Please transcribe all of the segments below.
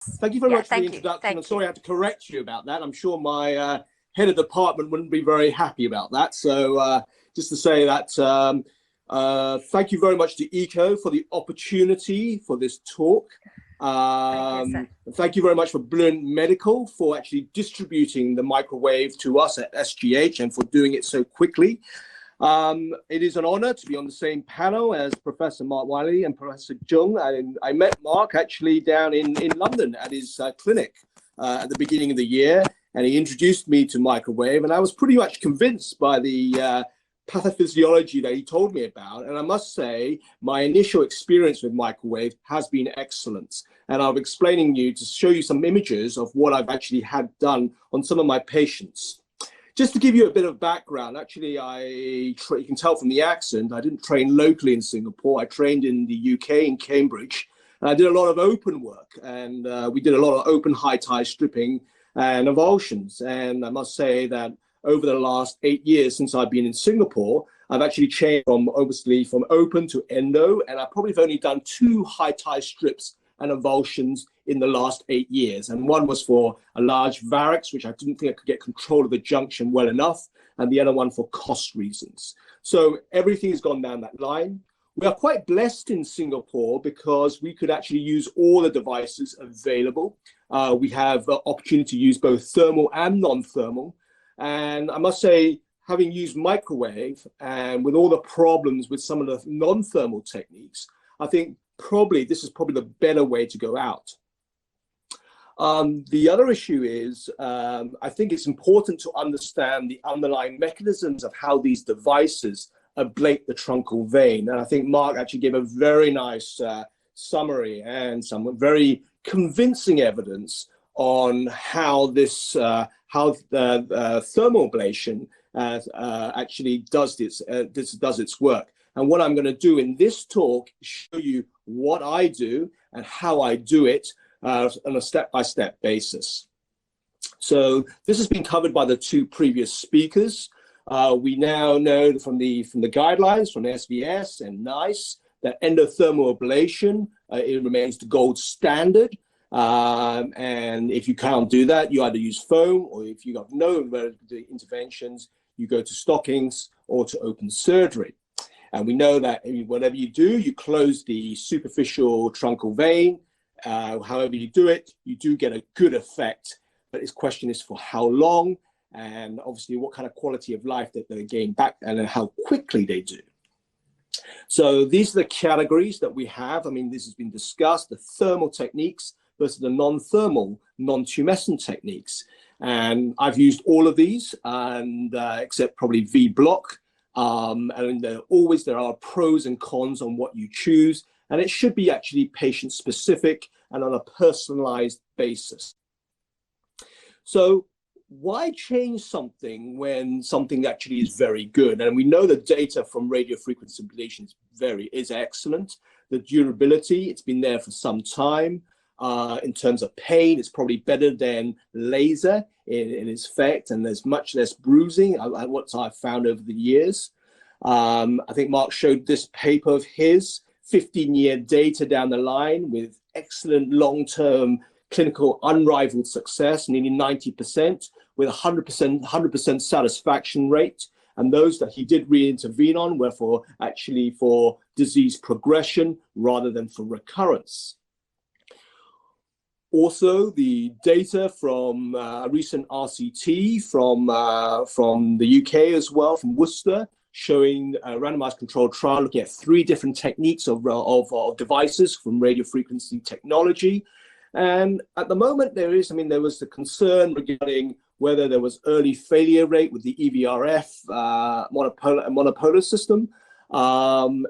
Thank you very much for the you. introduction. I'm sorry I had to correct you about that. I'm sure my head of department wouldn't be very happy about that. So just to say that thank you very much to ECO for the opportunity for this talk. Thank you very much for Brilliant Medical for actually distributing the microwave to us at SGH and for doing it so quickly. It is an honor to be on the same panel as Professor Mark Wiley and Professor Jung. I met Mark actually down in London at his clinic at the beginning of the year, and he introduced me to microwave, and I was pretty much convinced by the pathophysiology that he told me about. And I must say, my initial experience with microwave has been excellent. And I'll be explaining you to show you some images of what I've actually had done on some of my patients. Just to give you a bit of background, actually, you can tell from the accent, I didn't train locally in Singapore. I trained in the UK, in Cambridge. And I did a lot of open work, and we did a lot of open high-tie stripping and avulsions. And I must say that over the last 8 years since I've been in Singapore, I've actually changed from obviously from open to endo, and I probably have only done 2 high-tie strips and avulsions in the last 8 years. And one was for a large varix, which I didn't think I could get control of the junction well enough, and the other one for cost reasons. So everything has gone down that line. We are quite blessed in Singapore because we could actually use all the devices available. We have the opportunity to use both thermal and non-thermal. And I must say, having used microwave and with all the problems with some of the non-thermal techniques, I think this is probably the better way to go out. The other issue is, I think it's important to understand the underlying mechanisms of how these devices ablate the truncal vein. And I think Mark actually gave a very nice summary and some very convincing evidence on how this, how the thermal ablation actually does its work. And what I'm going to do in this talk is show you what I do and how I do it on a step-by-step basis. So this has been covered by the 2 previous speakers. We now know from the guidelines from SVS and NICE that endothermal ablation it remains the gold standard. And if you can't do that, you either use foam, or if you have no interventions, you go to stockings or to open surgery. And we know that whatever you do, you close the superficial truncal vein. However you do it, you do get a good effect. But its question is for how long, and obviously what kind of quality of life that they gain back, and how quickly they do. So these are the categories that we have. I mean, this has been discussed, the thermal techniques versus the non-thermal, non-tumescent techniques. And I've used all of these, and except probably V-block. And there are pros and cons on what you choose. And it should be actually patient specific and on a personalized basis. So why change something when something actually is very good? And we know the data from radiofrequency ablation is excellent. The durability, it's been there for some time. In terms of pain, it's probably better than laser in its effect, and there's much less bruising, what I've found over the years. I think Mark showed this paper of his, 15-year data down the line with excellent long-term clinical unrivaled success, nearly 90%, with 100% satisfaction rate. And those that he did re-intervene on were for disease progression rather than for recurrence. Also, the data from a recent RCT from the UK as well, from Worcester, showing a randomized controlled trial looking at 3 different techniques of devices from radiofrequency technology. And at the moment, there was the concern regarding whether there was early failure rate with the EVRF monopolar system,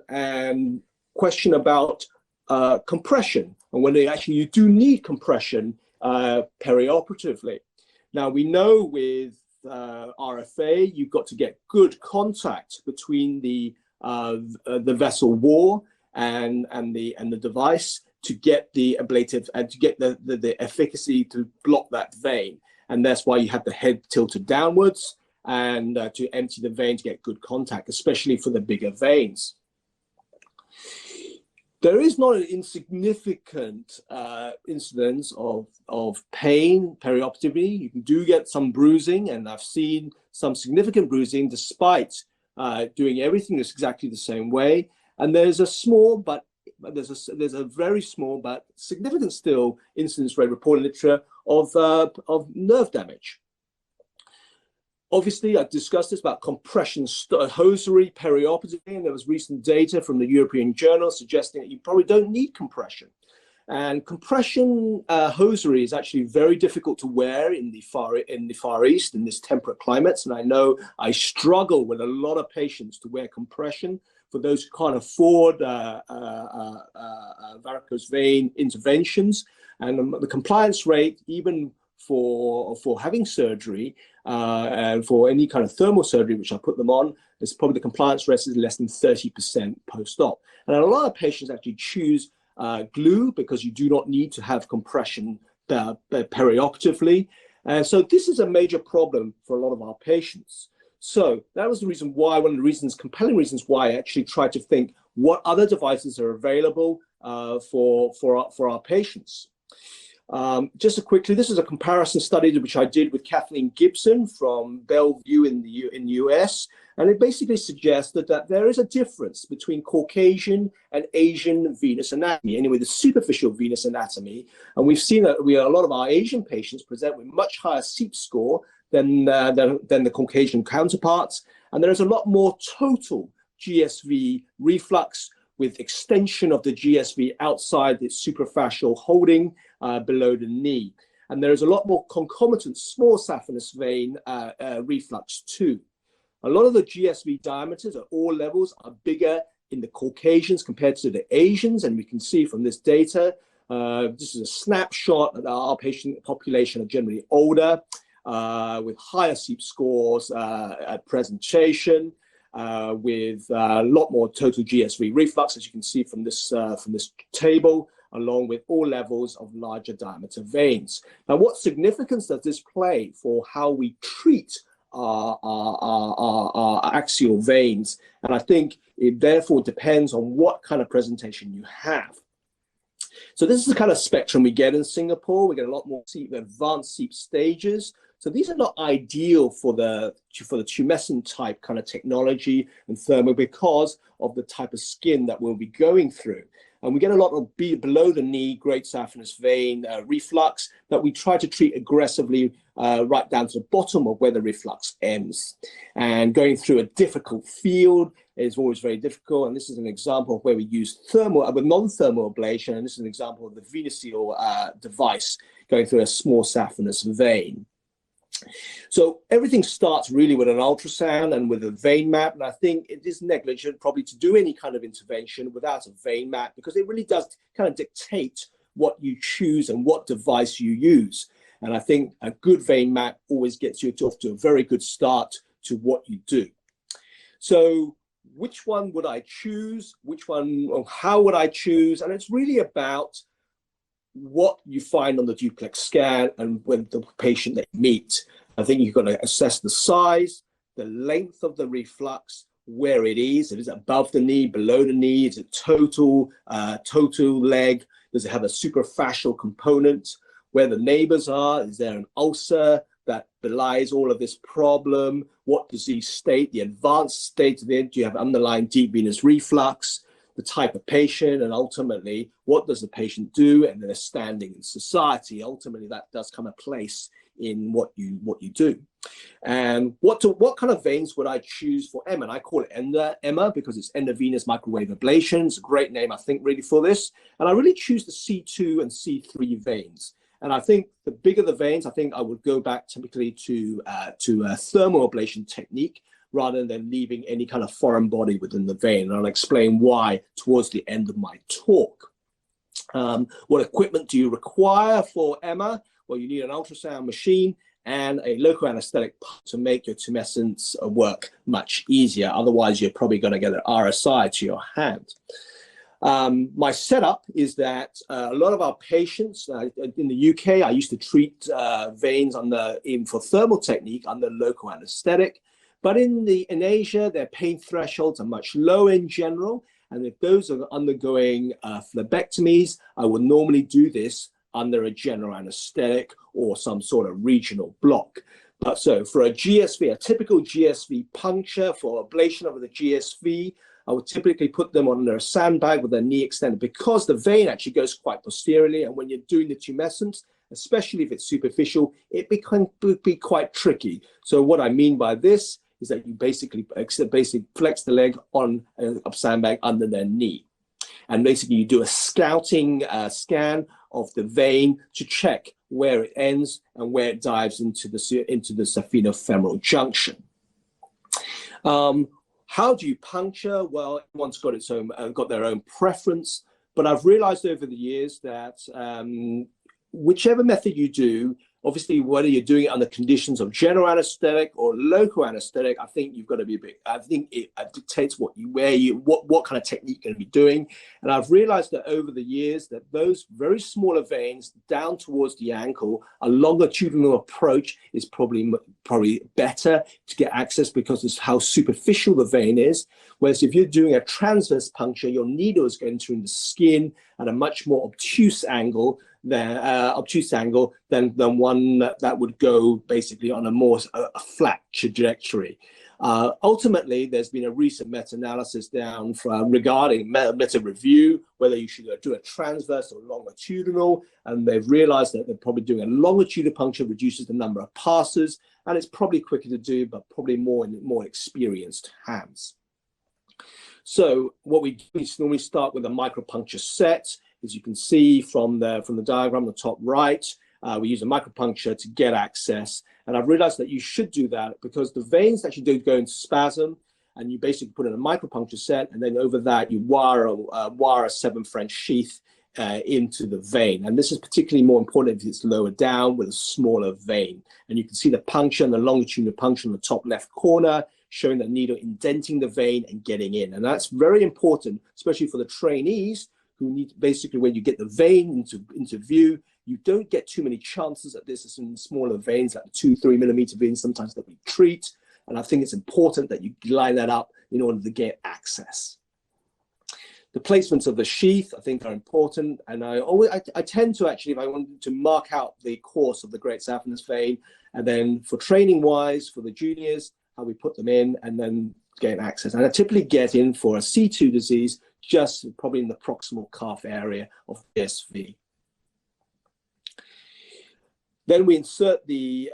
and question about compression, and when you do need compression perioperatively. Now, we know with RFA, you've got to get good contact between the vessel wall and the device to get the ablative and to get the efficacy to block that vein. And that's why you have the head tilted downwards and to empty the vein to get good contact, especially for the bigger veins. There is not an insignificant incidence of pain perioperatively. You do get some bruising, and I've seen some significant bruising despite doing everything that's exactly the same way. And there's a small, but there's a very small but significant still incidence rate reported literature of nerve damage. Obviously, I discussed this about compression hosiery perioperatively, and there was recent data from the European Journal suggesting that you probably don't need compression. And compression hosiery is actually very difficult to wear in the Far East, in this temperate climates. And I know I struggle with a lot of patients to wear compression for those who can't afford varicose vein interventions. And the compliance rate, even for having surgery and for any kind of thermal surgery, which I put them on, is probably the compliance rate is less than 30% post-op. And a lot of patients actually choose glue because you do not need to have compression perioperatively. And so this is a major problem for a lot of our patients. So that was the reason why, one of the reasons, compelling reasons why I actually tried to think what other devices are available for our patients. Just quickly, this is a comparison study which I did with Kathleen Gibson from Bellevue in the US, and it basically suggested that there is a difference between Caucasian and Asian venous anatomy, anyway, the superficial venous anatomy, and we've seen that a lot of our Asian patients present with much higher SEEP score than the Caucasian counterparts, and there is a lot more total GSV reflux with extension of the GSV outside its suprafascial holding below the knee. And there is a lot more concomitant small saphenous vein reflux too. A lot of the GSV diameters at all levels are bigger in the Caucasians compared to the Asians, and we can see from this data, this is a snapshot that our patient population are generally older, with higher SEEP scores at presentation, with a lot more total GSV reflux, as you can see from this table, along with all levels of larger diameter veins. Now, what significance does this play for how we treat our axial veins? And I think it therefore depends on what kind of presentation you have. So this is the kind of spectrum we get in Singapore. We get a lot more advanced SEEP stages. So these are not ideal for the tumescent type kind of technology and thermal because of the type of skin that we'll be going through. And we get a lot of below the knee great saphenous vein reflux that we try to treat aggressively right down to the bottom of where the reflux ends. And going through a difficult field is always very difficult. And this is an example of where we use thermal with non-thermal ablation. And this is an example of the VenaSeal device going through a small saphenous vein. So everything starts really with an ultrasound and with a vein map, and I think it is negligent probably to do any kind of intervention without a vein map, because it really does kind of dictate what you choose and what device you use. And I think a good vein map always gets you off to a very good start to what you do. So which one would I choose? Which one, or how would I choose? And it's really about what you find on the duplex scan and with the patient that you meet. I think you've got to assess the size, the length of the reflux, where it is. Is it above the knee, below the knee? Is it total leg? Does it have a suprafascial component? Where the neighbors are? Is there an ulcer that belies all of this problem? What disease state, the advanced state of it? Do you have underlying deep venous reflux? The type of patient, and ultimately, what does the patient do, and their standing in society. Ultimately, that does come a place in what you do. And what kind of veins would I choose for EMA? And I call it EMA because it's Endovenous Microwave Ablation. It's a great name, I think, really for this. And I really choose the C2 and C3 veins. And I think the bigger the veins, I think I would go back typically to a thermal ablation technique, rather than leaving any kind of foreign body within the vein. And I'll explain why towards the end of my talk. What equipment do you require for EMA? Well, you need an ultrasound machine and a local anesthetic to make your tumescence work much easier. Otherwise, you're probably going to get an RSI to your hand. My setup is that a lot of our patients in the UK, I used to treat veins for thermal technique under local anesthetic. But in Asia, their pain thresholds are much lower in general, And if those are undergoing phlebectomies, I would normally do this under a general anesthetic or some sort of regional block. So for a GSV, a typical GSV puncture for ablation of the GSV, I would typically put them under a sandbag with their knee extended because the vein actually goes quite posteriorly. And when you're doing the tumescence, especially if it's superficial, it would be quite tricky. So what I mean by this is that you basically flex the leg on a sandbag under their knee. And basically you do a scouting scan of the vein to check where it ends and where it dives into the saphenofemoral junction. How do you puncture? Well, everyone's got their own preference, but I've realized over the years that whichever method you do, obviously, whether you're doing it under conditions of general anesthetic or local anesthetic, I think you've got to be I think it dictates what kind of technique you're going to be doing. And I've realized that over the years that those very smaller veins down towards the ankle, a longitudinal approach is probably better to get access because it's how superficial the vein is. Whereas if you're doing a transverse puncture, your needle is going to the skin at a much more obtuse angle than one that would go basically on a more flat trajectory. Ultimately, there's been a recent meta-analysis regarding meta-review, whether you should do a transverse or longitudinal, and they've realized that they're probably doing a longitudinal puncture reduces the number of passes, and it's probably quicker to do, but probably more in more experienced hands. So what we do is normally start with a micropuncture set. As you can see from the diagram on the top right, we use a micropuncture to get access. And I've realized that you should do that because the veins actually do go into spasm, and you basically put in a micropuncture set, and then over that you wire a 7 French sheath into the vein. And this is particularly more important if it's lower down with a smaller vein. And you can see the puncture and the longitudinal puncture in the top left corner, showing the needle indenting the vein and getting in. And that's very important, especially for the trainees who need, basically when you get the vein into view, you don't get too many chances at this. It's in smaller veins, like 2-3 millimeter veins, sometimes that we treat. And I think it's important that you line that up in order to get access. The placements of the sheath, I think, are important. And I tend to actually, if I want to mark out the course of the great saphenous vein, and then for training wise, for the juniors, how we put them in and then gain access. And I typically get in for a C2 disease, just probably in the proximal calf area of the SV. Then we insert the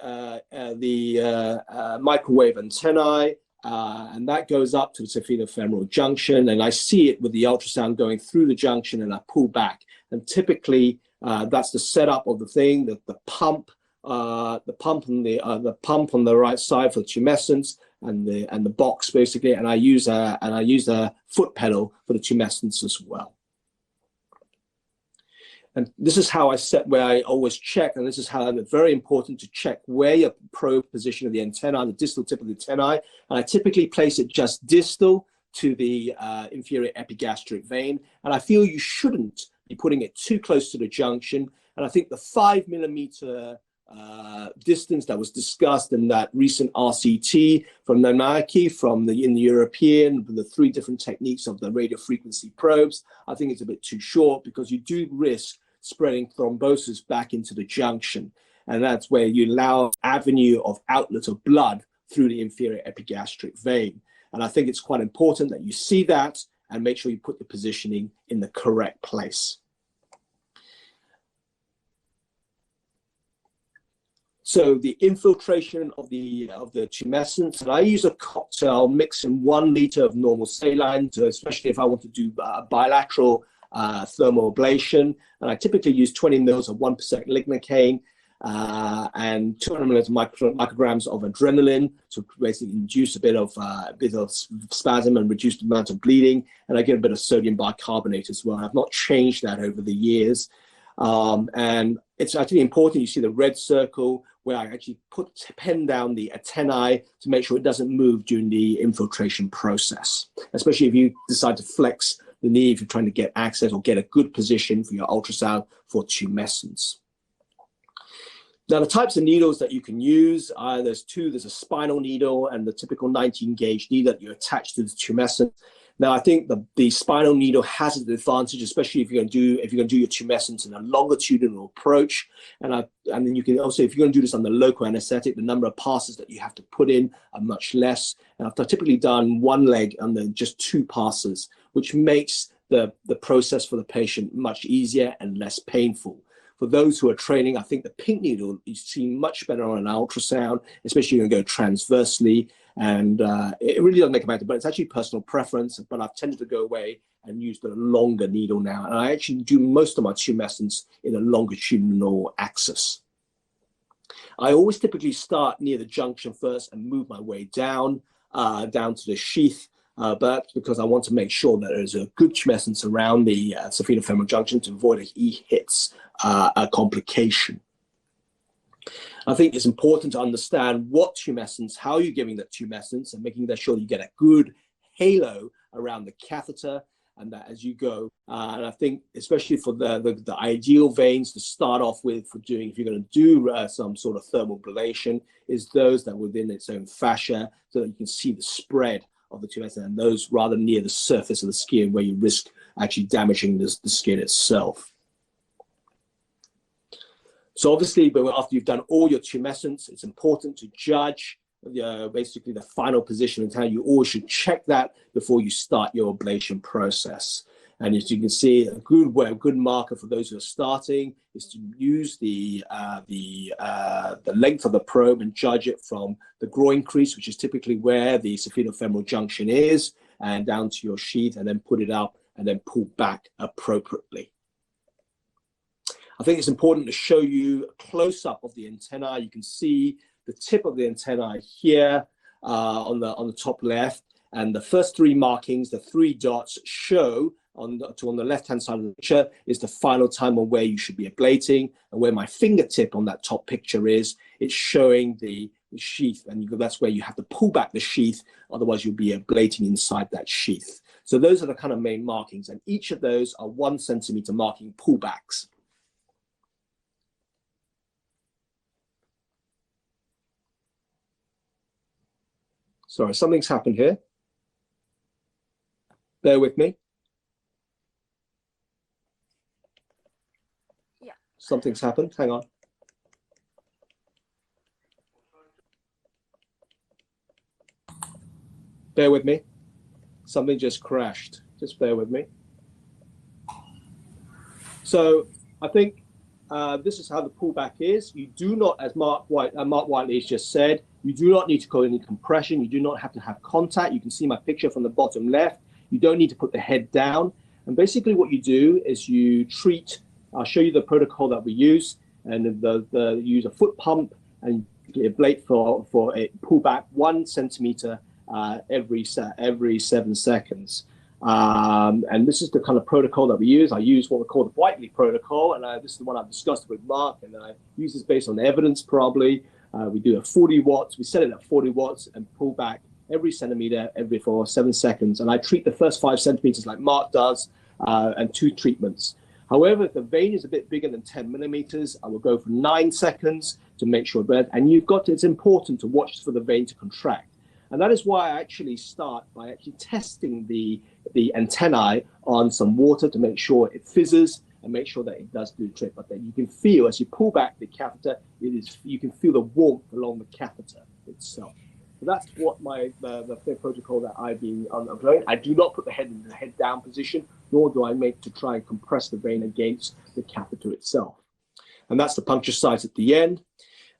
microwave antennae, and that goes up to the saphenofemoral junction. And I see it with the ultrasound going through the junction, and I pull back. And typically, that's the setup of the thing, the pump on the right side for tumescence, and the box basically, and I use a foot pedal for the tumescence as well. And this is how I set where I always check, and this is how it's very important to check where your probe position of the antenna, the distal tip of the antennae, and I typically place it just distal to the inferior epigastric vein, and I feel you shouldn't be putting it too close to the junction. And I think the 5 millimeter distance that was discussed in that recent RCT from Nanaki in the European, with the 3 different techniques of the radio frequency probes, I think it's a bit too short because you do risk spreading thrombosis back into the junction. And that's where you allow avenue of outlet of blood through the inferior epigastric vein. And I think it's quite important that you see that and make sure you put the positioning in the correct place. So the infiltration of the tumescence, and I use a cocktail mixing 1 liter of normal saline, especially if I want to do bilateral thermal ablation. And I typically use 20 mils of 1% lignocaine and 200 micrograms of adrenaline to basically induce a bit of spasm and reduce the amount of bleeding. And I get a bit of sodium bicarbonate as well. I've not changed that over the years. And it's actually important you see the red circle where I actually pen down the antennae to make sure it doesn't move during the infiltration process, especially if you decide to flex the knee if you're trying to get access or get a good position for your ultrasound for tumescence. Now, the types of needles that you can use, there's 2. There's a spinal needle and the typical 19 gauge needle that you attach to the tumescence. Now, I think the spinal needle has an advantage, especially if you're going to do your tumescence in a longitudinal approach. And then you can also, if you're going to do this under local anesthetic, the number of passes that you have to put in are much less. And I've typically done one leg under just 2 passes, which makes the process for the patient much easier and less painful. For those who are training, I think the pink needle is seen much better on an ultrasound, especially when you go transversely. And it really doesn't make a matter, but it's actually personal preference. But I've tended to go away and use the longer needle now. And I actually do most of my tumescence in a longitudinal axis. I always typically start near the junction first and move my way down to the sheath. But that's because I want to make sure that there's a good tumescence around the saphenofemoral junction to avoid a E-hits complication. I think it's important to understand what tumescence, how you're giving that tumescence, and making sure you get a good halo around the catheter, and that as you go. And I think especially for the ideal veins to start off with for doing, if you're going to do some sort of thermal ablation, is those that are within its own fascia, so that you can see the spread of the tumescence, and those rather near the surface of the skin where you risk actually damaging the skin itself. So obviously, but after you've done all your tumescence, it's important to judge basically the final position and how you always should check that before you start your ablation process. And as you can see, a good marker for those who are starting is to use the length of the probe and judge it from the groin crease, which is typically where the saphenofemoral junction is, and down to your sheath, and then put it up and then pull back appropriately. I think it's important to show you a close-up of the antennae. You can see the tip of the antennae here on the top left, and the first 3 markings, the 3 dots, show on the left-hand side of the picture is the final time on where you should be ablating, and where my fingertip on that top picture is, it's showing the sheath, and that's where you have to pull back the sheath, otherwise you'll be ablating inside that sheath. So those are the kind of main markings, and each of those are 1 centimeter marking pullbacks. Sorry, something's happened here. Bear with me. Yeah. Something's happened. Hang on. Bear with me. Something just crashed. Just bear with me. So I think this is how the pullback is. You do not, as Mark Whiteley has just said, you do not need to call any compression. You do not have to have contact. You can see my picture from the bottom left. You don't need to put the head down. And basically what you do is you treat, I'll show you the protocol that we use, and you use a foot pump and you ablate for a pullback 1 centimeter every 7 seconds. And this is the kind of protocol that we use. I use what we call the Whiteley protocol, and this is the one I've discussed with Mark, and I use this based on evidence probably. We do a 40 watts, we set it at 40 watts and pull back every centimeter for 7 seconds. And I treat the first 5 centimeters like Mark does, and 2 treatments. However, if the vein is a bit bigger than 10 millimeters, I will go for 9 seconds to make sure that, and it's important to watch for the vein to contract. And that is why I actually start by actually testing the antennae on some water to make sure it fizzes and make sure that it does do the trick. But then you can feel, as you pull back the catheter, you can feel the warmth along the catheter itself. So that's what the protocol that I've been employing. I do not put the head in the head down position, nor do I make to try and compress the vein against the catheter itself. And that's the puncture site at the end.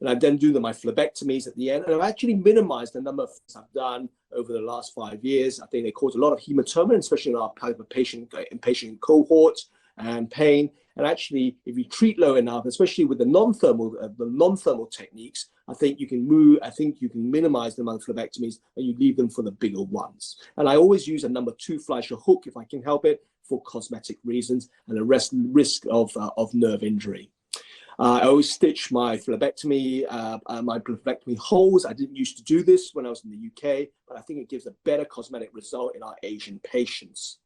And I then do my phlebectomies at the end. And I've actually minimized the number of things I've done over the last 5 years. I think they cause a lot of hematoma, especially in our patient cohort, and pain. And actually, if you treat low enough, especially with the non-thermal techniques, I think you can minimize the amount of phlebectomies and you leave them for the bigger ones. And I always use a number 2 Fleischer hook if I can help it for cosmetic reasons and a risk of nerve injury. I always stitch my phlebectomy holes. I didn't used to do this when I was in the UK, but I think it gives a better cosmetic result in our Asian patients.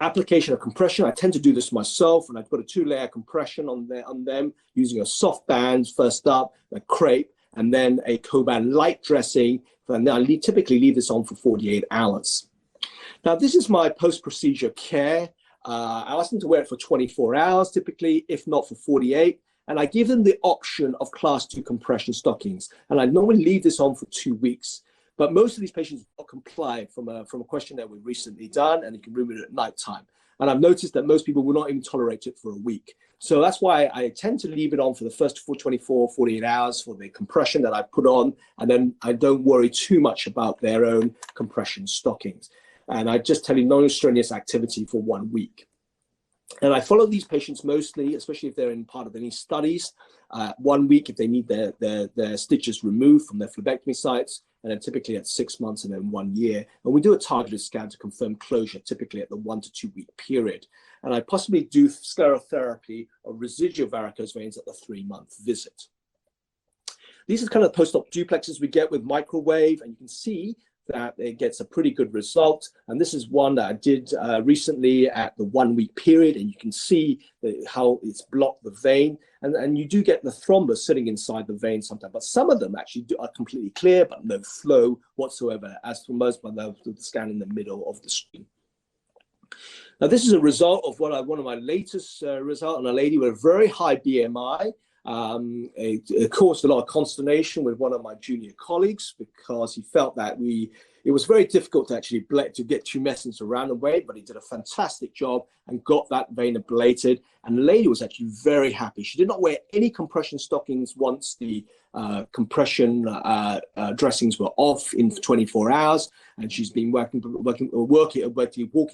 Application of compression, I tend to do this myself, and I put a 2-layer compression on them using a soft band first up, a crepe, and then a Coban light dressing. And I typically leave this on for 48 hours. Now, this is my post-procedure care. I ask them to wear it for 24 hours, typically, if not for 48. And I give them the option of class 2 compression stockings. And I normally leave this on for 2 weeks. But most of these patients will not comply from a questionnaire we've recently done, and you can remove it at nighttime. And I've noticed that most people will not even tolerate it for a week. So that's why I tend to leave it on for the first 24, 48 hours for the compression that I put on, and then I don't worry too much about their own compression stockings. And I just tell you no strenuous activity for 1 week. And I follow these patients mostly, especially if they're in part of any studies, 1 week if they need their stitches removed from their phlebectomy sites, and then typically at 6 months and then 1 year. And we do a targeted scan to confirm closure, typically at the 1 to 2 week period. And I possibly do sclerotherapy of residual varicose veins at the 3-month visit. These are kind of post-op duplexes we get with microwave, and you can see that it gets a pretty good result. And this is one that I did recently at the 1 week period, and you can see how it's blocked the vein. And you do get the thrombus sitting inside the vein sometimes, but some of them actually are completely clear, but no flow whatsoever, as for most by the scan in the middle of the screen. Now, this is a result of one of my latest results on a lady with a very high BMI. It caused a lot of consternation with one of my junior colleagues because he felt that it was very difficult to actually get tumescence around the vein, but he did a fantastic job and got that vein ablated. And the lady was actually very happy. She did not wear any compression stockings once the compression dressings were off in 24 hours. And she's been walking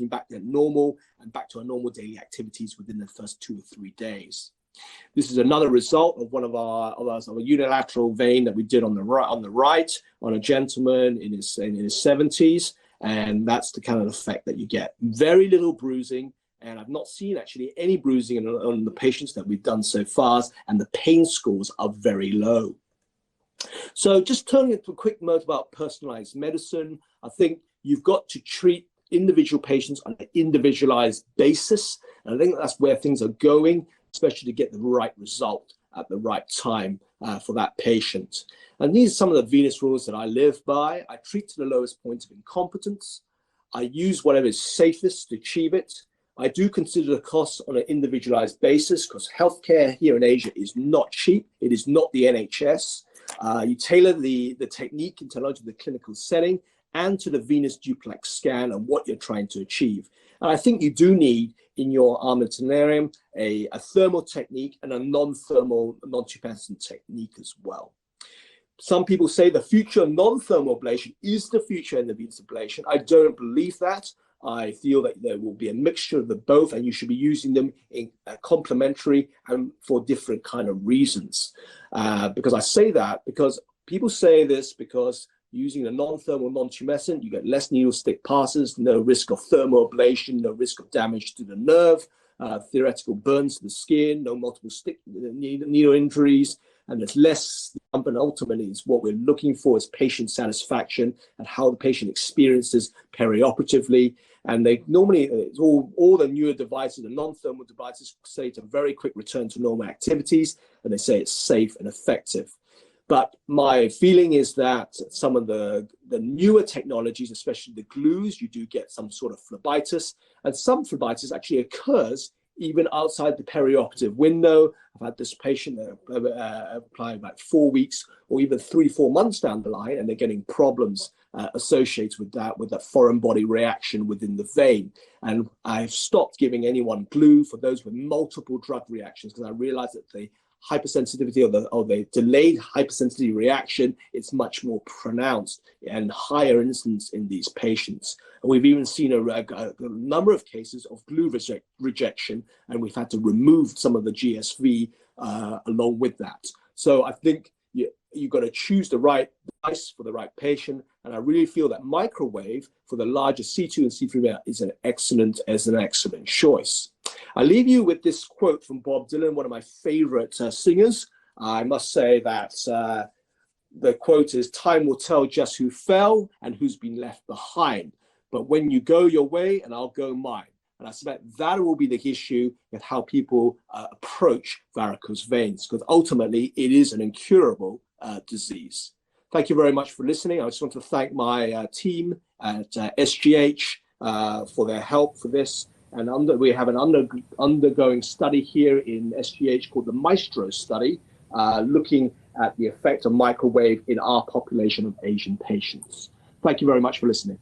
back to normal and back to her normal daily activities within the first 2 or 3 days. This is another result of one of our unilateral vein that we did on the right on a gentleman in his 70s, and that's the kind of effect that you get. Very little bruising, and I've not seen actually any bruising on the patients that we've done so far, and the pain scores are very low. So just turning into a quick note about personalized medicine, I think you've got to treat individual patients on an individualized basis, and I think that's where things are going, especially to get the right result at the right time for that patient. And these are some of the venous rules that I live by. I treat to the lowest point of incompetence. I use whatever is safest to achieve it. I do consider the costs on an individualized basis because healthcare here in Asia is not cheap. It is not the NHS. You tailor the technique and technology to the clinical setting and to the venous duplex scan and what you're trying to achieve. And I think you do need in your armamentarium a thermal technique and a non-thermal, non-tumescent technique as well. Some people say the future non-thermal ablation is the future in the venous ablation. I don't believe that. I feel that there will be a mixture of the both, and you should be using them in complementary and for different kind of reasons. Because I say that because people say this because using a non-thermal, non-tumescent, you get less needle stick passes, no risk of thermal ablation, no risk of damage to the nerve, theoretical burns to the skin, no multiple stick needle injuries, and there's less. And ultimately, is what we're looking for is patient satisfaction and how the patient experiences perioperatively. And they normally, it's all the newer devices, the non-thermal devices, say it's a very quick return to normal activities, and they say it's safe and effective. But my feeling is that some of the newer technologies, especially the glues, you do get some sort of phlebitis, and some phlebitis actually occurs even outside the perioperative window. I've had this patient apply about 4 weeks or even 3-4 months down the line, and they're getting problems associated with that foreign body reaction within the vein. And I've stopped giving anyone glue for those with multiple drug reactions because I realized that the hypersensitivity or the delayed hypersensitivity reaction is much more pronounced and higher incidence in these patients. And we've even seen a number of cases of glue rejection, and we've had to remove some of the GSV along with that. So I think you've got to choose the right device for the right patient, and I really feel that microwave for the larger C2 and C3 is an excellent choice. I leave you with this quote from Bob Dylan, one of my favorite singers. I must say that the quote is, "Time will tell just who fell and who's been left behind. But when you go your way and I'll go mine." And I suspect that will be the issue with how people approach varicose veins, because ultimately it is an incurable disease. Thank you very much for listening. I just want to thank my team at SGH for their help for this. And we have an undergoing study here in SGH called the Maestro Study, looking at the effect of microwave in our population of Asian patients. Thank you very much for listening.